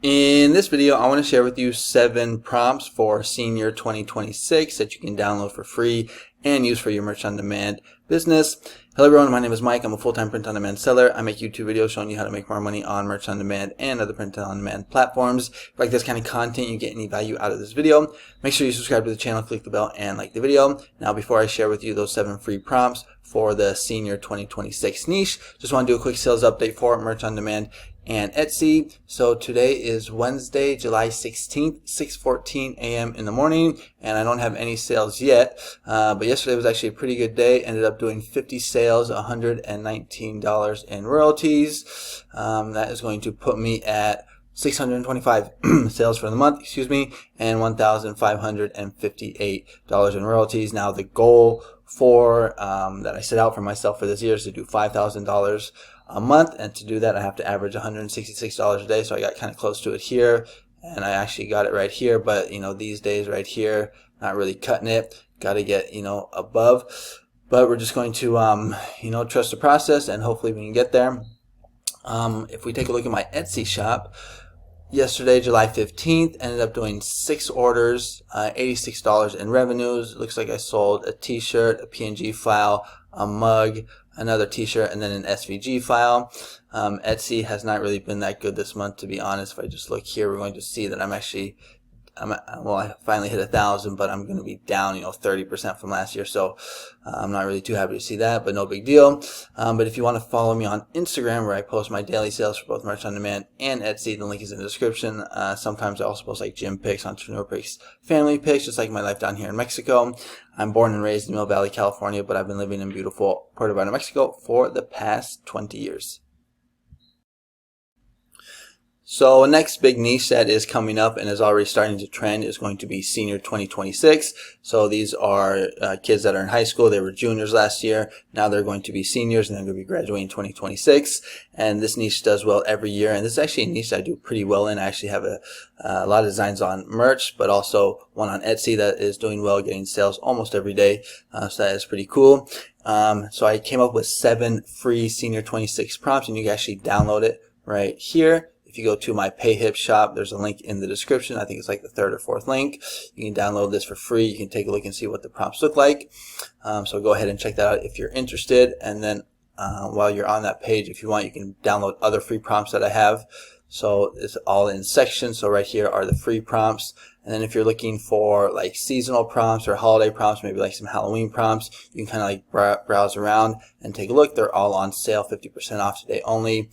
In this video, I want to share with you 7 prompts for Senior 2026 that you can download for free and use for your merch on demand business. Hello everyone, my name is Mike. I'm a full-time print on demand seller. I make YouTube videos showing you how to make more money on merch on demand and other print on demand platforms. If you like this kind of content, you get any value out of this video, make sure you subscribe to the channel, click the bell, and like the video. Now, before I share with you those 7 free prompts for the Senior 2026 niche, just want to do a quick sales update for merch on demand and Etsy. So today is Wednesday, July 16th, 6:14 a.m. in the morning, and I don't have any sales yet, but yesterday was actually a pretty good day. Ended up doing 50 sales, $119 in royalties. That is going to put me at 625 sales for the month, and $1,558 in royalties. Now the goal for that I set out for myself for this year is to do $5,000 a month, and to do that I have to average $166 a day. So I got kind of close to it here, and I actually got it right here, but these days right here, not really cutting it. Got to get above, but we're just going to trust the process, and hopefully we can get there. If we take a look at my Etsy shop, yesterday, July 15th, ended up doing 6 orders, $86 in revenues. It looks like I sold a t-shirt, a PNG file, a mug, another t-shirt, and then an SVG file. Etsy has not really been that good this month, to be honest. If I just look here, we're going to see that I finally hit 1,000, but I'm going to be down 30% from last year, so I'm not really too happy to see that, but no big deal. But if you want to follow me on Instagram, where I post my daily sales for both merch on demand and Etsy, the link is in the description. Sometimes I also post like gym pics, entrepreneur pics, family pics, just like my life down here in Mexico. I'm born and raised in Mill Valley, California, but I've been living in beautiful Puerto Vallarta, Mexico for the past 20 years. So next big niche that is coming up and is already starting to trend is going to be Senior 2026. So these are kids that are in high school. They were juniors last year. Now they're going to be seniors, and they're going to be graduating in 2026. And this niche does well every year. And this is actually a niche that I do pretty well in. I actually have a lot of designs on merch, but also one on Etsy that is doing well, getting sales almost every day. So that is pretty cool. So I came up with 7 free Senior 26 prompts, and you can actually download it right here. If you go to my PayHip shop, there's a link in the description. I think it's like the 3rd or 4th link. You can download this for free. You can take a look and see what the prompts look like. So go ahead and check that out if you're interested. And then while you're on that page, if you want, you can download other free prompts that I have. So it's all in sections. So right here are the free prompts. And then if you're looking for like seasonal prompts or holiday prompts, maybe like some Halloween prompts, you can kind of like browse around and take a look. They're all on sale, 50% off today only.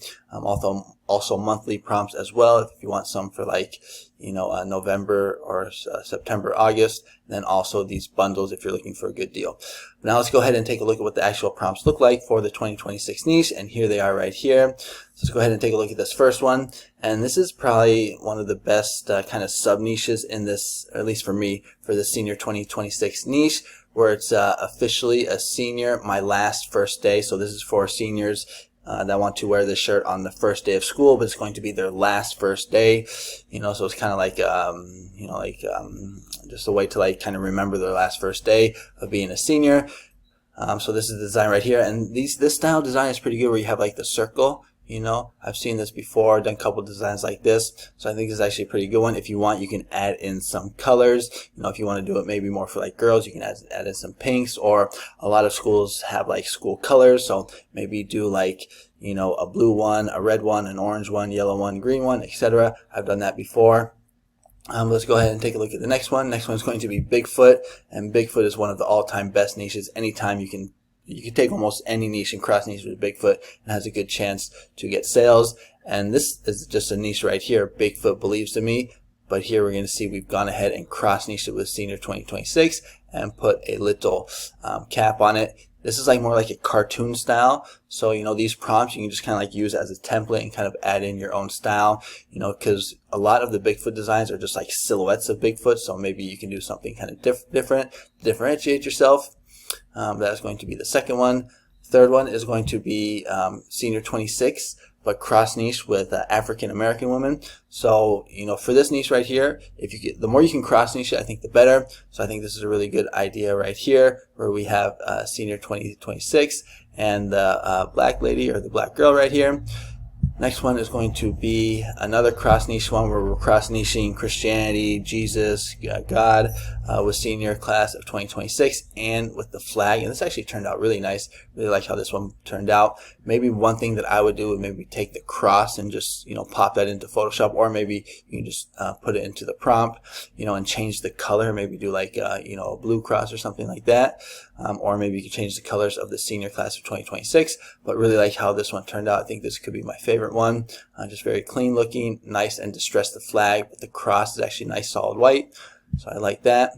Also monthly prompts as well, if you want some for like November or September, August. And then also these bundles if you're looking for a good deal. But now let's go ahead and take a look at what the actual prompts look like for the 2026 niche, and here they are right here. So let's go ahead and take a look at this first one. And this is probably one of the best kind of sub niches in this, or at least for me, for the Senior 2026 niche, where it's officially a senior, my last first day. So this is for seniors that want to wear this shirt on the first day of school, but it's going to be their last first day. So it's kind of like just a way to like kind of remember their last first day of being a senior. So this is the design right here, and this style design is pretty good, where you have like the circle. I've seen this before, done a couple designs like this, so I think this is actually a pretty good one. If you want, you can add in some colors. If you want to do it maybe more for like girls, you can add in some pinks, or a lot of schools have like school colors, so maybe do like a blue one, a red one, an orange one, yellow one, green one, etc. I've done that before. Let's go ahead and take a look at the next one. Next one is going to be Bigfoot, and Bigfoot is one of the all-time best niches. Anytime you can take almost any niche and cross niche with Bigfoot, and has a good chance to get sales. And this is just a niche right here, Bigfoot believes to me. But here we're going to see we've gone ahead and cross niched it with Senior 2026 and put a little cap on it. This is like more like a cartoon style. So, these prompts you can just kind of like use as a template and kind of add in your own style, because a lot of the Bigfoot designs are just like silhouettes of Bigfoot. So maybe you can do something kind of different, differentiate yourself. That's going to be the second one. Third one is going to be Senior 26, but cross niche with African American women. So for this niche right here, the more you can cross niche it, I think the better. So I think this is a really good idea right here, where we have Senior 2026 and the black lady or the black girl right here. Next one is going to be another cross niche one where we're cross niching Christianity, Jesus, God, with senior class of 2026 and with the flag. And this actually turned out really nice. Really like how this one turned out. Maybe one thing that I would do would maybe take the cross and just, pop that into Photoshop, or maybe you can just put it into the prompt, and change the color. Maybe do like, a blue cross or something like that. Or maybe you can change the colors of the senior class of 2026, but really like how this one turned out. I think this could be my favorite one. Just very clean looking, nice and distressed the flag, but the cross is actually nice solid white, so I like that.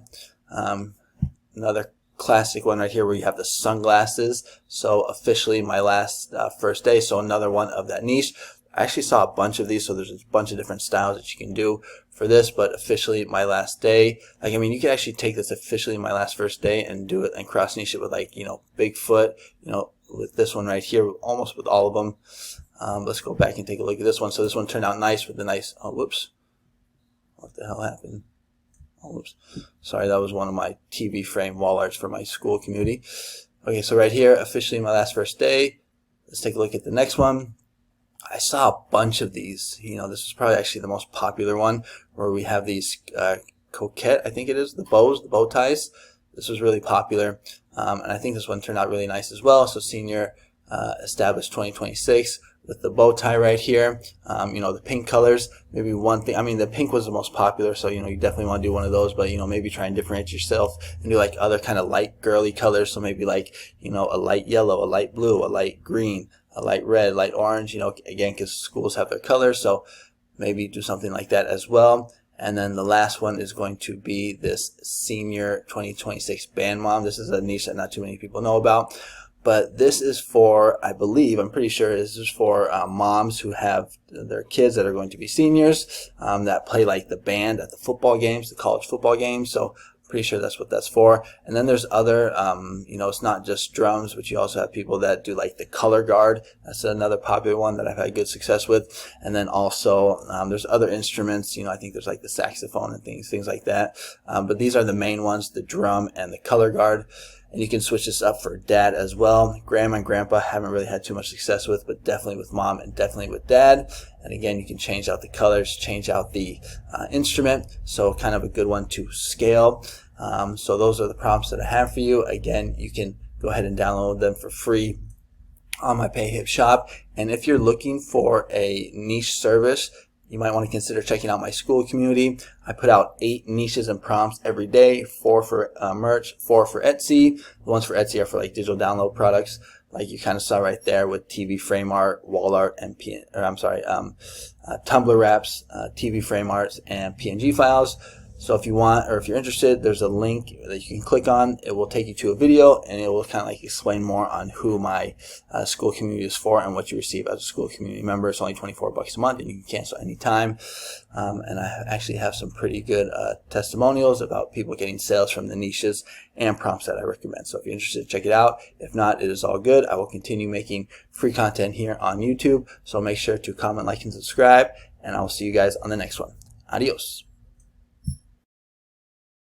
Another classic one right here where you have the sunglasses. So officially my last first day, so another one of that niche. I actually saw a bunch of these, so there's a bunch of different styles that you can do for this, but officially my last day. Like, I mean, you could actually take this officially my last first day and do it and cross niche it with like, Bigfoot, with this one right here, almost with all of them. Let's go back and take a look at this one. So this one turned out nice with the nice, oh, whoops. What the hell happened? Oh, whoops. Sorry, that was one of my TV frame wall arts for my school community. Okay, so right here, officially my last first day. Let's take a look at the next one. I saw a bunch of these. This is probably actually the most popular one where we have these coquette, I think it is, the bow ties. This was really popular. And I think this one turned out really nice as well. So senior established 2026 with the bow tie right here. The pink colors, maybe one thing, I mean, the pink was the most popular, so you definitely want to do one of those, but maybe try and differentiate yourself and do like other kind of light girly colors. So maybe like a light yellow, a light blue, a light green, a light red, light orange, again, because schools have their colors, so maybe do something like that as well. And then the last one is going to be this senior 2026 band mom. This is a niche that not too many people know about, but this is for, I believe, I'm pretty sure this is for moms who have their kids that are going to be seniors, that play like the band at the football games, the college football games. So pretty sure that's what that's for. And then there's other, it's not just drums, but you also have people that do like the color guard. That's another popular one that I've had good success with. And then also there's other instruments. I think there's like the saxophone and things like that. But these are the main ones: the drum and the color guard. And you can switch this up for dad as well. Grandma and grandpa haven't really had too much success with, but definitely with mom and definitely with dad. And again, you can change out the colors, change out the instrument. So kind of a good one to scale. So those are the prompts that I have for you. Again, you can go ahead and download them for free on my PayHip shop. And if you're looking for a niche service, you might want to consider checking out my school community. I put out 8 niches and prompts every day, 4 for merch, 4 for Etsy. The ones for Etsy are for like digital download products, like you kind of saw right there with TV frame art, wall art, and Tumblr wraps, TV frame arts, and PNG files. So if you want, or if you're interested, there's a link that you can click on. It will take you to a video, and it will kind of like explain more on who my school community is for and what you receive as a school community member. It's only $24 a month, and you can cancel anytime. And I actually have some pretty good testimonials about people getting sales from the niches and prompts that I recommend. So if you're interested, check it out. If not, it is all good. I will continue making free content here on YouTube. So make sure to comment, like, and subscribe, and I will see you guys on the next one. Adios.